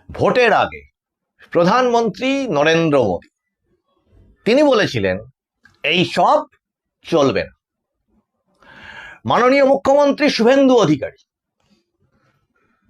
ভোটের আগে প্রধানমন্ত্রী নরেন্দ্র মোদী তিনি বলেছিলেন এই সব চলবে না। মাননীয় মুখ্যমন্ত্রী শুভেন্দু অধিকারী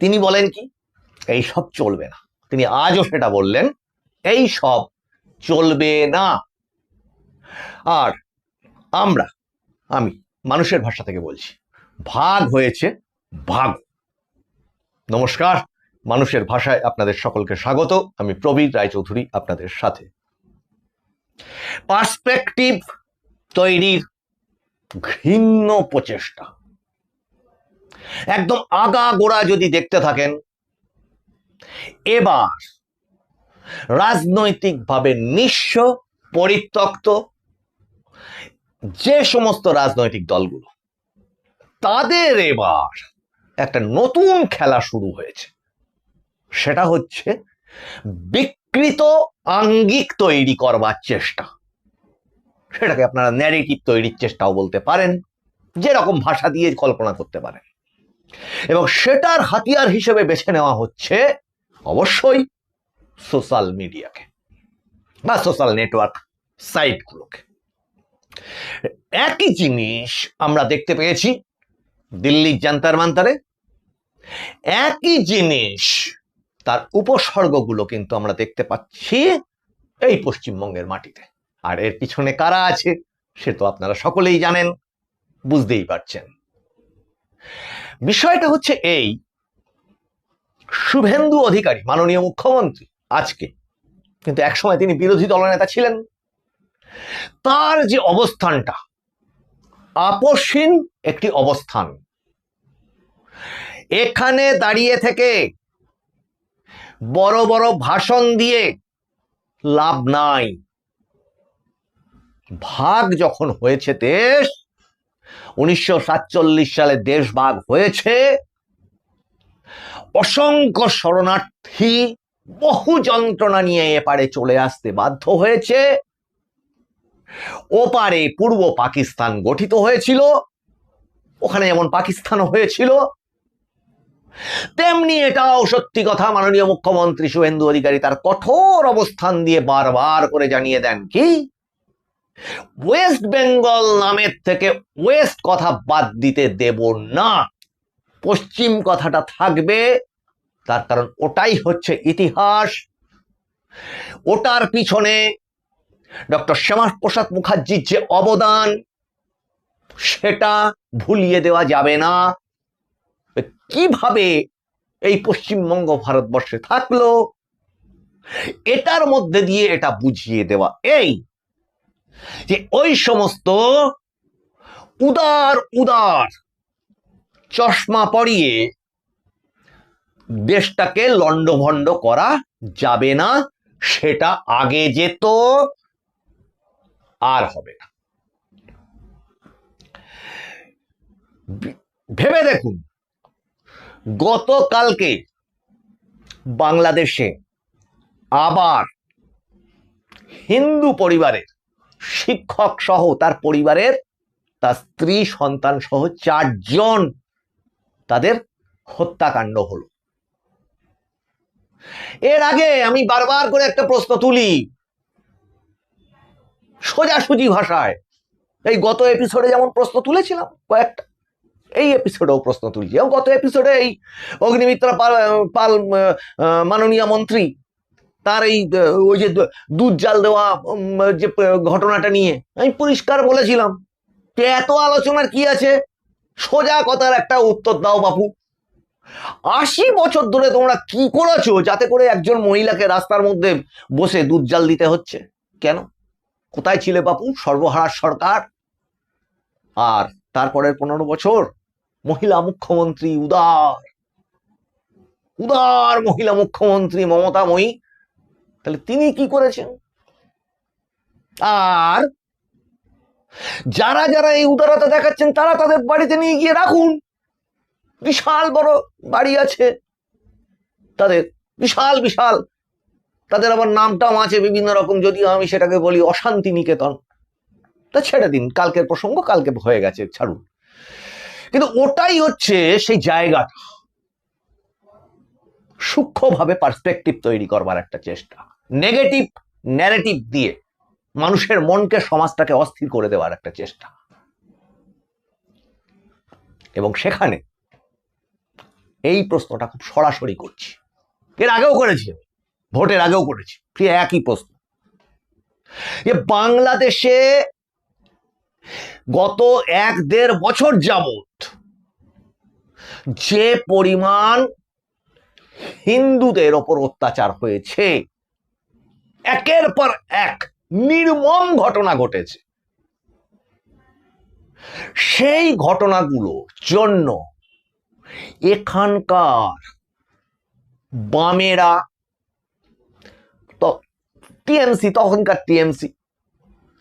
তিনি বলেন কি এই সব চলবে না, তিনি আজও সেটা বললেন এই সব চলবে না। আর আমি মানুষের ভাষা থেকে বলছি, ভাগ হয়েছে ভাগ। নমস্কার, মানুষের ভাষায় আপনাদের সকলকে স্বাগত। আমি প্রবীর রায়চৌধুরী আপনাদের সাথে। পার্সপেক্টিভ তৈরির ঘৃণ্য প্রচেষ্টা একদম আগাগোড়া যদি দেখতে থাকেন, এবার রাজনৈতিকভাবে নিঃস্ব পরিত্যক্ত যে সমস্ত রাজনৈতিক দলগুলো, তাদের এবার একটা নতুন খেলা শুরু হয়েছে। সেটা হচ্ছে বিকৃত আঙ্গিক তৈরি করবার চেষ্টা। সেটাকে আপনারা ন্যারেটিভ তৈরির চেষ্টাও বলতে পারেন, যেরকম ভাষা দিয়ে কল্পনা করতে পারেন। এবং সেটার হাতিয়ার হিসেবে বেছে নেওয়া হচ্ছে অবশ্যই সোশ্যাল মিডিয়াকে বা সোশ্যাল নেটওয়ার্ক সাইটগুলোকে। একই জিনিস আমরা দেখতে পেয়েছি দিল্লির জান্তার মান্তারে, একই জিনিস তার উপসর্গগুলো কিন্তু আমরা দেখতে পাচ্ছি এই পশ্চিমবঙ্গের মাটিতে। আর এর পিছনে কারা আছে সে তো আপনারা সকলেই জানেন, বুঝতেই পারছেন। বিষয়টা হচ্ছে এই, শুভেন্দু অধিকারী মাননীয় মুখ্যমন্ত্রী আজকে, কিন্তু একসময় তিনি বিরোধী দলনেতা ছিলেন, তার যে অবস্থানটা আপসহীন একটি অবস্থান, এখানে দাঁড়িয়ে থেকে বড় বড় ভাষণ দিয়ে লাভ নাই। ভাগ যখন হয়েছে দেশ, 1947 সালে দেশ ভাগ হয়েছে, অসংখ্য শরণার্থী বহু যন্ত্রণা নিয়ে এপারে চলে আসতে বাধ্য হয়েছে। ওপারে পূর্ব পাকিস্তান গঠিত হয়েছিল, ওখানে যেমন পাকিস্তান হয়েছিল, তেমনি এটাও সত্যি কথা মাননীয় মুখ্যমন্ত্রী শুভেন্দু অধিকারী তার কঠোর অবস্থান দিয়ে বারবার করে জানিয়ে দেন কি ওয়েস্ট বেঙ্গল নামের থেকে ওয়েস্ট কথা বাদ দিতে দেব না, পশ্চিম কথাটা থাকবে। তার কারণ ওটাই হচ্ছে ইতিহাস, ওটার পিছনে ডক্টর শ্যামাপ্রসাদ মুখার্জির যে অবদান সেটা ভুলিয়ে দেওয়া যাবে না। কিভাবে এই পশ্চিমবঙ্গ ভারতবর্ষে থাকলো এটার মধ্যে দিয়ে এটা বুঝিয়ে দেওয়া, এই যে ওই সমস্ত উদার উদার চশমা পরিয়ে দেশটাকে লন্ডভন্ড করা যাবে না, সেটা আগে যেত আর হবে না। ভেবে দেখুন, গতকালকে বাংলাদেশে আবার হিন্দু পরিবারের শিক্ষক সহ তার পরিবারের, তার স্ত্রী সন্তান সহ 4 জন তাদের হত্যাকাণ্ড হলো। এর আগে আমি বারবার করে একটা প্রশ্ন তুলি সোজাসুজি ভাষায়, এই গত এপিসোডে যেমন প্রশ্ন তুলেছিলাম কয়েকটা, এই এপিসোডেও প্রশ্ন তুলছি। এবং গত এপিসোডে এই অগ্নিমিত্রা পাল মাননীয় মন্ত্রী তার এই ওই যে দুধ জাল দেওয়া যে ঘটনাটা নিয়ে আমি পরিষ্কার বলেছিলাম যে এত আলোচনার কি আছে, সোজা কথার একটা উত্তর দাও বাপু। 80 বছর ধরে তোমরা কি করেছো যাতে করে একজন মহিলাকে রাস্তার মধ্যে বসে দুধ জাল দিতে হচ্ছে? কেন? কোথায় ছিলে বাপু সর্বহারা সরকার? আর তারপরের 15 বছর মহিলা মুখ্যমন্ত্রী, উদার উদার মহিলা মুখ্যমন্ত্রী মমতাময়ী, তাহলে তিনি কি করেছেন? আর যারা যারা এই উদারতা দেখাচ্ছেন তারা তাদের বাড়িতে নিয়ে গিয়ে রাখুন, বিশাল বড় বাড়ি আছে তাদের, বিশাল বিশাল, তাদের আবার নামটাও আছে বিভিন্ন রকম, যদিও আমি সেটাকে বলি অশান্তি নিকেতন। তা ছেড়ে দিন, কালকের প্রসঙ্গ কালকে হয়ে গেছে, ছাড়ুন। কিন্তু ওটাই হচ্ছে সেই জায়গাটা, সূক্ষ্মভাবে পার্সপেক্টিভ তৈরি করবার একটা চেষ্টা, নেগেটিভ ন্যারেটিভ দিয়ে মানুষের মনকে, সমাজটাকে অস্থির করে দেওয়ার একটা চেষ্টা। এবং সেখানে এই প্রশ্নটা খুব সরাসরি করছি, এর আগেও করেছি, ভোটের আগেও করেছি, একই প্রশ্ন, যে বাংলাদেশে গত 1-1.5 বছর যাবত যে পরিমাণ হিন্দুদের ওপর অত্যাচার হয়েছে, একের পর এক নির্মম ঘটনা ঘটেছে, সেই ঘটনাগুলোর জন্য এখানকার বামেরা, তো টিএমসি, তখনকার টিএমসি,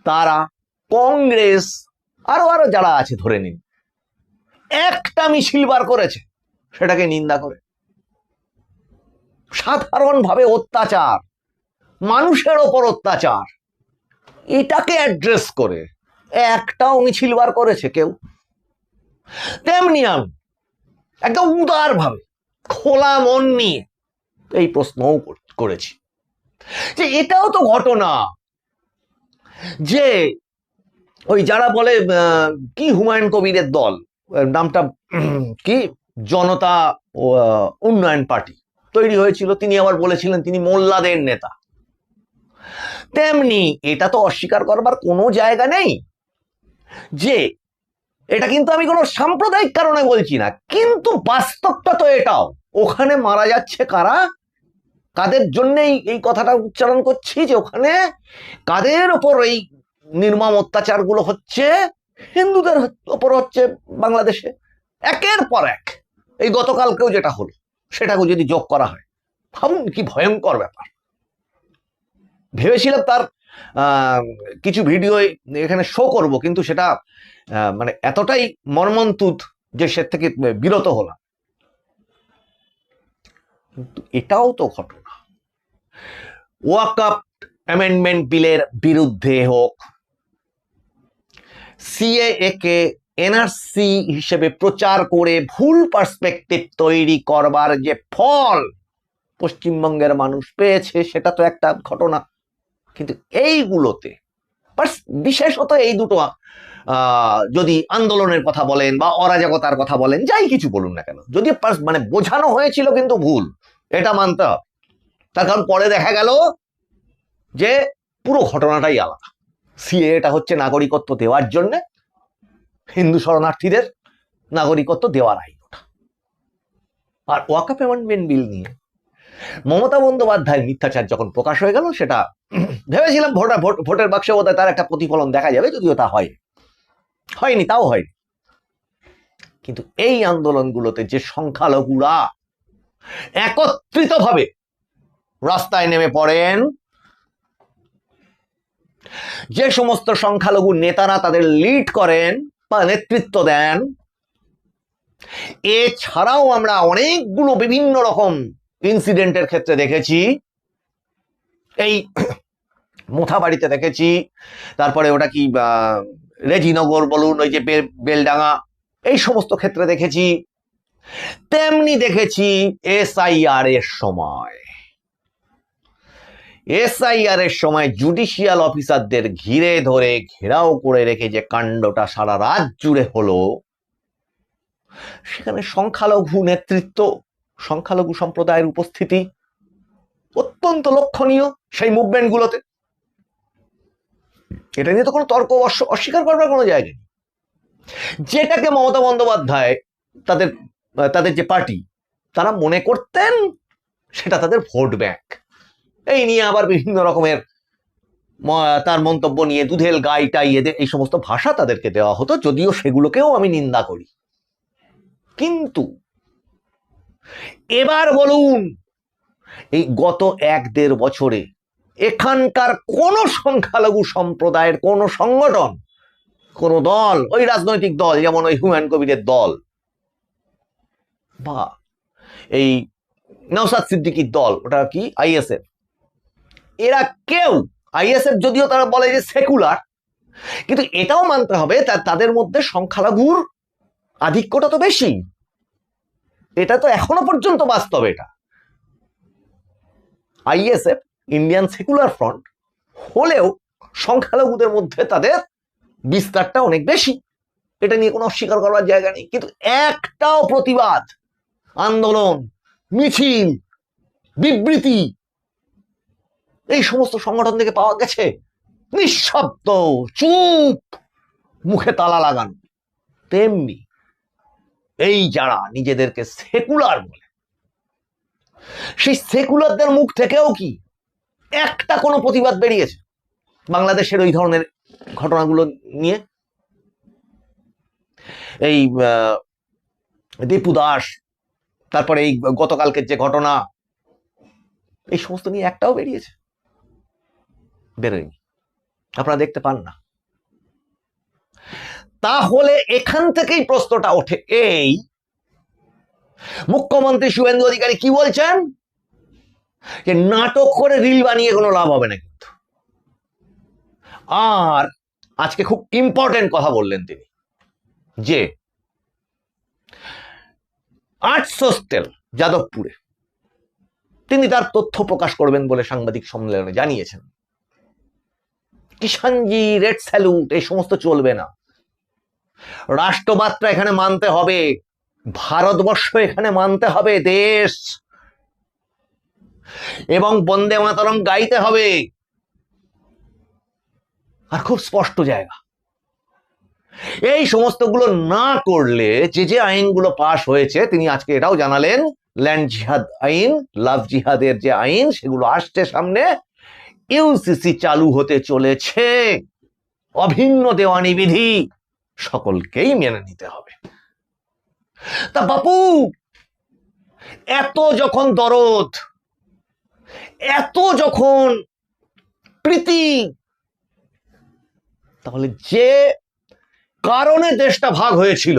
তারা, কংগ্রেস, আরো যারা আছে ধরে নিন, একটা মিছিল বার করেছে সেটাকে নিন্দা করে। সাধারণভাবে অত্যাচার, মানুষের ওপর অত্যাচার, এটাকে অ্যাড্রেস করে একটাও মিছিল বার করেছে কেউ? তেমনি আমি একদম উদার ভাবে, খোলা মন নিয়ে এই প্রশ্নও করেছি যে এটাও তো ঘটনা যে ওই যারা বলে কি হুমায়ুন কবিরের দল, নামটা কি, জনতা উন্নয়ন পার্টি তৈরি হয়েছিল, তিনি আবার বলেছিলেন তিনি মোল্লাদের নেতা। তেমনি এটা তো অস্বীকার করবার কোনো জায়গা নেই যে এটা, কিন্তু আমি কোনো সাম্প্রদায়িক কারণে বলছি না, কিন্তু বাস্তবটা তো এটাও। ওখানে মারা যাচ্ছে কারা, কাদের জন্যই এই কথাটা উচ্চারণ করছি, যে ওখানে কাদের ওপর এই নির্মম অত্যাচারগুলো হচ্ছে? হিন্দুদের ওপর হচ্ছে বাংলাদেশে, একের পর এক। এই গতকালকেও যেটা হলো সেটাকে যদি যোগ করা হয়, ভাবুন কি ভয়ঙ্কর ব্যাপার। ভেবেছিলাম তার কিছু ভিডিও এখানে শো করব, কিন্তু সেটা মানে এতটাই মর্মন্তুদ যে সে থেকে বিরত হলাম। কিন্তু এটাও তো ঘটনা, ওয়াকআপ অ্যামেন্ডমেন্ট বিলের বিরুদ্ধে হোক, সিএএ কে এনআরসি হিসেবে প্রচার করে ভুল পার্সপেক্টিভ তৈরি করবার যে ফল পশ্চিমবঙ্গের মানুষ পেয়েছে, সেটা তো একটা ঘটনা। কিন্তু এইগুলোতে, বিশেষত এই দুটো, যদি আন্দোলনের কথা বলেন বা অরাজকতার কথা বলেন, যাই কিছু বলুন না কেন, যদি মানে বোঝানো হয়েছিল কিন্তু ভুল, এটা মানতে হবে। তার কারণ পরে দেখা গেল যে পুরো ঘটনাটাই আলাদা। সিএটা হচ্ছে নাগরিকত্ব দেওয়ার জন্য, হিন্দু শরণার্থীদের নাগরিকত্ব দেওয়ার আইন ওটা। আর ওয়াকআপ অ্যামেন্ডমেন্ট বিল নিয়ে মমতা বন্দ্যোপাধ্যায়ের মিথ্যাচার যখন প্রকাশ হয়ে গেল, সেটা ভেবেছিলাম ভোটের বাক্সে বোধহয় তার একটা প্রতিফলন দেখা যাবে, যদিও তা হয়নি, তাও হয়নি। কিন্তু এই আন্দোলনগুলোতে যে সংখ্যালঘুরা একত্রিতভাবে রাস্তায় নেমে পড়েন, যে সমস্ত সংখ্যালঘু নেতারা তাদের লিড করেন বা নেতৃত্ব দেন, এছাড়াও আমরা অনেকগুলো বিভিন্ন রকম ইনসিডেন্টের ক্ষেত্রে দেখেছি, এই মোথাবাড়িতে দেখেছি, তারপরে ওটা কি রেজিনগর বলুন, ওই যে বেলডাঙ্গা, এই সমস্ত ক্ষেত্রে দেখেছি। তেমনি দেখেছি এসআইআর এর সময় জুডিশিয়াল অফিসারদের ঘিরে ধরে ঘেরাও করে রেখে যে কাণ্ডটা সারা রাত জুড়ে হলো, সেখানে সংখ্যালঘু নেতৃত্ব, সংখ্যালঘু সম্প্রদায়ের উপস্থিতি অত্যন্ত লক্ষণীয় সেই মুভমেন্টগুলোতে। এটা নিয়ে তো কোনো তর্ক অস্বীকার করবার কোনো জায়গা নেই। যেটাকে মমতা বন্দ্যোপাধ্যায়, তাদের যে পার্টি, তারা মনে করতেন সেটা তাদের ভোট ব্যাংক, এই নিয়ে আবার বিভিন্ন রকমের তার মন্তব্য নিয়ে দুধেল গাইটাই এদের এই সমস্ত ভাষা তাদেরকে দেওয়া হতো, যদিও সেগুলোকেও আমি নিন্দা করি। কিন্তু এবার বলুন, এই গত 1-1.5 বছরে এখানকার কোন সংখ্যালঘু সম্প্রদায়ের কোন সংগঠন, কোন দল, ওই রাজনৈতিক দল যেমন ওই হুমায়ুন কবিরের দল বা এই নওশাদ সিদ্দিকীর দল, ওটা কি আইএসএফ, এরা কেউ, আইএসএফ যদিও তারা বলে যে সেকুলার, কিন্তু এটাও মানতে হবে তাদের মধ্যে সংখ্যালঘুর আধিক্যটা তো বেশি। এটা তো এখনো পর্যন্ত বাস্তব। এটা আইএসএফ, ইন্ডিয়ান সেকুলার ফ্রন্ট হলেও সংখ্যালঘুদের মধ্যে তাদের বিস্তারটা অনেক বেশি, এটা নিয়ে কোনো অস্বীকার করার জায়গা নেই। কিন্তু একটাও প্রতিবাদ, আন্দোলন, মিছিল, বিবৃতি এই সমস্ত সংগঠন থেকে পাওয়া গেছে? নিঃশব্দ, চুপ, মুখে তালা লাগানো। তেমনি এই যারা নিজেদেরকে সেকুলার বলে, সেই সেকুলারদের মুখ থেকেও কি একটা কোনো প্রতিবাদ বেরিয়েছে বাংলাদেশের ওই ধরনের ঘটনাগুলো নিয়ে? এই দীপু দাস, তারপরে এই গতকালকের যে ঘটনা, এই সমস্ত নিয়ে একটাও বেরিয়েছে? বেরোয়নি, আপনারা দেখতে পান না। তাহলে এখান থেকেই প্রশ্নটা ওঠে, এই মুখ্যমন্ত্রী শুভেন্দু অধিকারী কি বলছেন যে নাটক করে রিল বানিয়ে কোনো লাভ হবে না কিন্তু। আর আজকে খুব ইম্পর্টেন্ট কথা বললেন তিনি, যে আর্টস হোস্টেল যাদবপুরে তিনি তার তথ্য প্রকাশ করবেন বলে সাংবাদিক সম্মেলনে জানিয়েছেন। কিষাণজি, রেড স্যালুট এই সমস্ত চলবে না, রাষ্ট্রবাদটা এখানে মানতে হবে, ভারতবর্ষ এখানে মানতে হবে দেশ, এবং বন্দে মাতরম গাইতে হবে। আর খুব স্পষ্ট জায়গা, এই সমস্তগুলো না করলে যে আইনগুলো পাশ হয়েছে, তিনি আজকে এটাও জানালেন, ল্যান্ড জিহাদ আইন, লাভ জিহাদের যে আইন, সেগুলো আসছে সামনে, ইউসিসি চালু হতে চলেছে, অভিন্ন দেওয়ানি বিধি, সকলকেই মেনে নিতে হবে। তা বাপু, এত যখন দরদ, এত যখন প্রীতি, তাহলে যে কারণে দেশটা ভাগ হয়েছিল,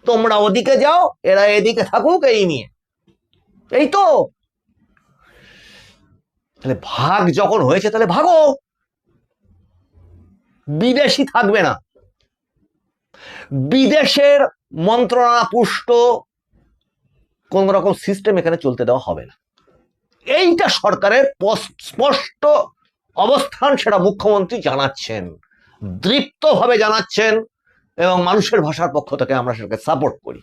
তোমরা ওদিকে যাও, এরা এদিকে থাকুক, এই নিয়ে, এই তো। তাহলে ভাগ যখন হয়েছে, তাহলে ভাগো, বিদেশি থাকবে না, বিদেশের মন্ত্রণা পুষ্ট কোন রকম সিস্টেম এখানে চলতে দেওয়া হবে না। এইটা সরকারের স্পষ্ট অবস্থান, সেটা মুখ্যমন্ত্রী জানাচ্ছেন, দৃপ্তভাবে জানাচ্ছেন, এবং মানুষের ভাষার পক্ষ থেকে আমরা সেটাকে সাপোর্ট করি।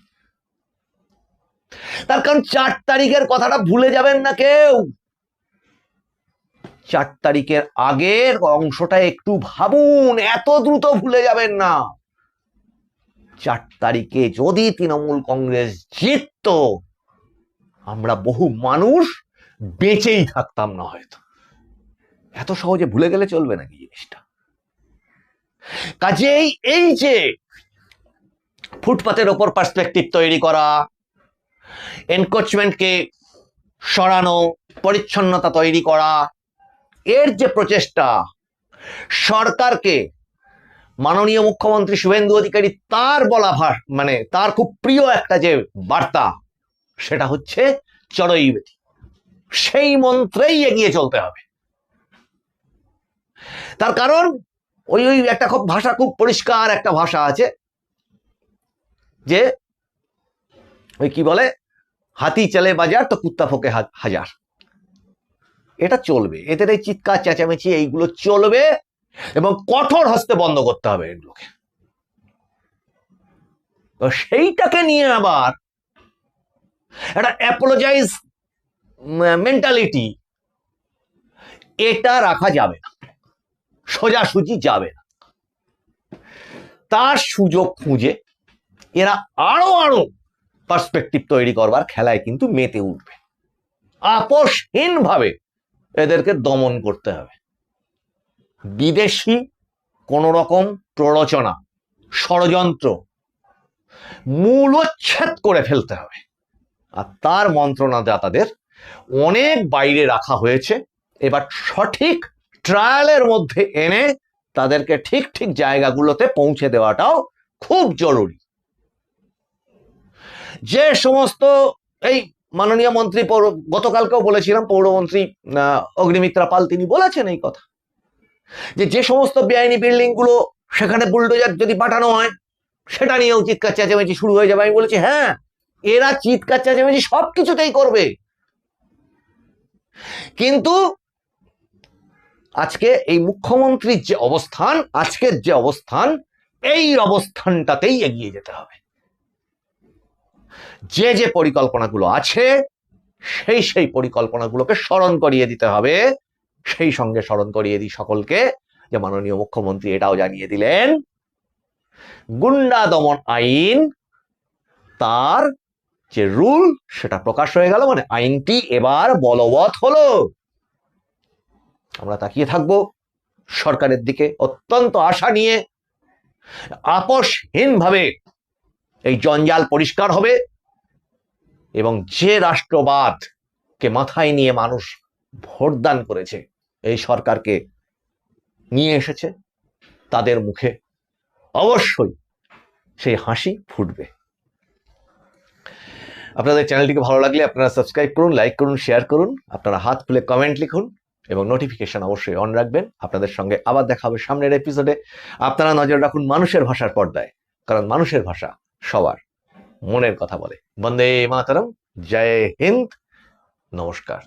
তার কারণ 4 তারিখের কথাটা ভুলে যাবেন না কেউ। 4 তারিখের আগের অংশটা একটু ভাবুন, এত দ্রুত ভুলে যাবেন না। 4 তারিখে যদি তৃণমূল কংগ্রেস জিতত, আমরা বহু মানুষ বেঁচেই থাকতাম না হয়তো। এত সহজে ভুলে গেলে চলবে নাকি জিনিসটা? কাজেই এই যে ফুটপাতের ওপর পার্সপেক্টিভ তৈরি করা, এনক্রোচমেন্টকে সরানো, পরিচ্ছন্নতা তৈরি করা, এর যে প্রচেষ্টা, সরকারকে মাননীয় মুখ্যমন্ত্রী শুভেন্দু অধিকারী তার বলা মানে তার খুব প্রিয় একটা যে বার্তা, সেটা হচ্ছে চরৈবেতি, সেই মন্ত্রেই এগিয়ে চলতে হবে। তার কারণ ওই একটা খুব ভাষা, খুব পরিষ্কার একটা ভাষা আছে, যে ওই কি বলে, হাতি চলে বাজার তো কুত্তা ফোকে হাজার। এটা চলবে, এদের এই চিৎকার চেঁচামেচি এইগুলো চলবে, এবং কঠোর হস্তে বন্ধ করতে হবে এগুলোকে। সেইটাকে নিয়ে আবার একটা অ্যাপোলোজাইজ মেন্টালিটি, এটা রাখা যাবে না, সোজাসুজি যাবে না। তার সুযোগ খুঁজে এরা আরো পার্সপেক্টিভ তৈরি করবার খেলায় কিন্তু মেতে উঠবে। আপোষহীনভাবে এদেরকে দমন করতে হবে। বিদেশি কোন রকম প্ররোচনা, ষড়যন্ত্র মূলোচ্ছেদ করে ফেলতে হবে। আর তার মন্ত্রণাদাতাদের অনেক বাইরে রাখা হয়েছে, এবার সঠিক ট্রায়ালের মধ্যে এনে তাদেরকে ঠিক ঠিক জায়গাগুলোতে পৌঁছে দেওয়াটাও খুব জরুরি। যে সমস্ত এই মাননীয় মন্ত্রী, গতকালকেও বলেছিলাম, পৌরমন্ত্রী অগ্নিমিত্রা পাল, তিনি বলেছেন এই কথা, যে সমস্ত বেআইনি বিল্ডিং গুলো, সেখানে বুলডোজার যদি পাঠানো হয়, সেটা নিয়েও চিৎকার চেঁচামেচি শুরু হয়ে যাবে। আমি বলেছি, হ্যাঁ, এরা চিৎকার চেঁচামেচি সবকিছুতেই করবে, কিন্তু আজকে এই মুখ্যমন্ত্রীর যে অবস্থান, আজকের যে অবস্থান, এই অবস্থানটাতেই এগিয়ে যেতে হবে। যে যে পরিকল্পনাগুলো আছে সেই পরিকল্পনাগুলোকে স্মরণ করিয়ে দিতে হবে। সেই সঙ্গে স্মরণ করিয়ে দিই সকলকে যে মাননীয় মুখ্যমন্ত্রী এটাও জানিয়ে দিলেন, গুন্ডা দমন আইন তার যে রুল সেটা প্রকাশ হয়ে গেল, মানে আইনটি এবার বলবৎ হলো। আমরা তাকিয়ে থাকবো সরকারের দিকে অত্যন্ত আশা নিয়ে। আপোষহীনভাবে এই জঞ্জাল পরিষ্কার হবে এবং যে রাষ্ট্রবাদকে মাথায় নিয়ে মানুষ ভোটদান করেছে, এই সরকারকে নিয়ে এসেছে, তাদের মুখে অবশ্যই সেই হাসি ফুটবে। আপনাদের চ্যানেলটিকে ভালো লাগলে আপনারা সাবস্ক্রাইব করুন, লাইক করুন, শেয়ার করুন, আপনারা হাত খুলে কমেন্ট লিখুন এবং নোটিফিকেশন অবশ্যই অন রাখবেন। আপনাদের সঙ্গে আবার দেখা হবে সামনের এপিসোডে। আপনারা নজর রাখুন মানুষের ভাষার পর্দায়, কারণ মানুষের ভাষা সবার মনের কথা বলে। বন্দে মাতরম, জয় হিন্দ, নমস্কার।